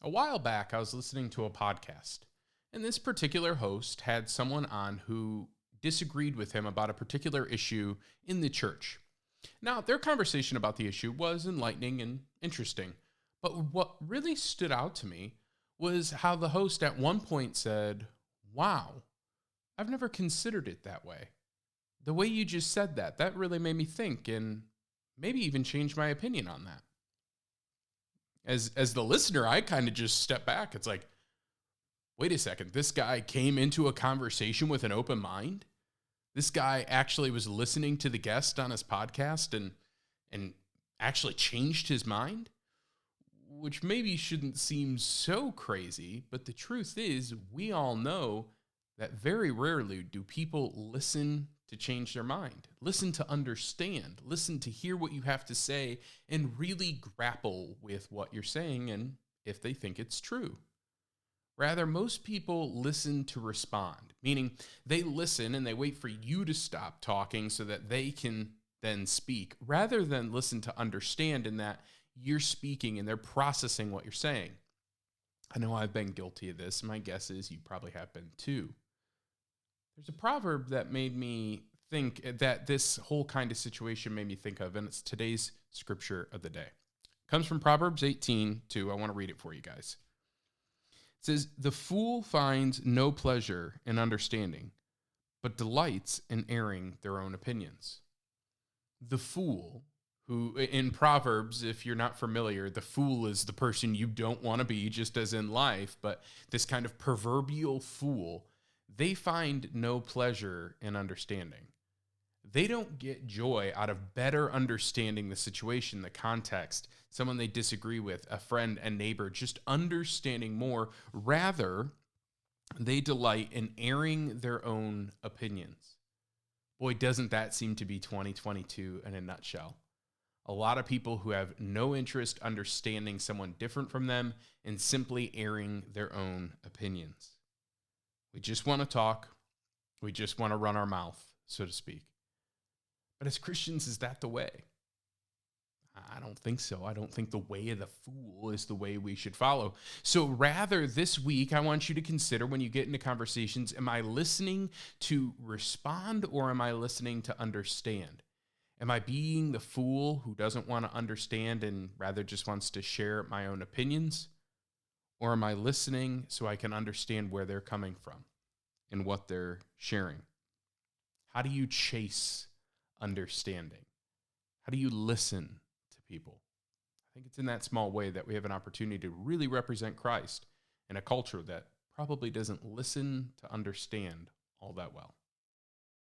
A while back, I was listening to a podcast, and this particular host had someone on who disagreed with him about a particular issue in the church. Now, their conversation about the issue was enlightening and interesting, but what really stood out to me was how the host at one point said, "Wow, I've never considered it that way. The way you just said that really made me think and maybe even change my opinion on that." As the listener, I kind of just step back. It's like, wait a second, this guy came into a conversation with an open mind. This guy actually was listening to the guest on his podcast and actually changed his mind, which maybe shouldn't seem so crazy, but the truth is, we all know that very rarely do people listen to change their mind, listen to understand, listen to hear what you have to say, and really grapple with what you're saying and if they think it's true. Rather, most people listen to respond, meaning they listen and they wait for you to stop talking so that they can then speak, rather than listen to understand in that you're speaking and they're processing what you're saying. I know I've been guilty of this. My guess is you probably have been too. There's a proverb that made me think that this whole kind of situation made me think of, and it's today's scripture of the day. It comes from Proverbs 18:2. I want to read it for you guys. It says, "The fool finds no pleasure in understanding, but delights in airing their own opinions." The fool, who in Proverbs, if you're not familiar, the fool is the person you don't want to be, just as in life, but this kind of proverbial fool, they find no pleasure in understanding. They don't get joy out of better understanding the situation, the context, someone they disagree with, a friend, a neighbor, just understanding more. Rather, they delight in airing their own opinions. Boy, doesn't that seem to be 2022 in a nutshell. A lot of people who have no interest understanding someone different from them and simply airing their own opinions. We just want to talk. We just want to run our mouth, so to speak. But as Christians, is that the way? I don't think so. I don't think the way of the fool is the way we should follow. So rather, this week, I want you to consider when you get into conversations, am I listening to respond or am I listening to understand? Am I being the fool who doesn't want to understand and rather just wants to share my own opinions? Or am I listening so I can understand where they're coming from and what they're sharing? How do you chase understanding? How do you listen to people? I think it's in that small way that we have an opportunity to really represent Christ in a culture that probably doesn't listen to understand all that well.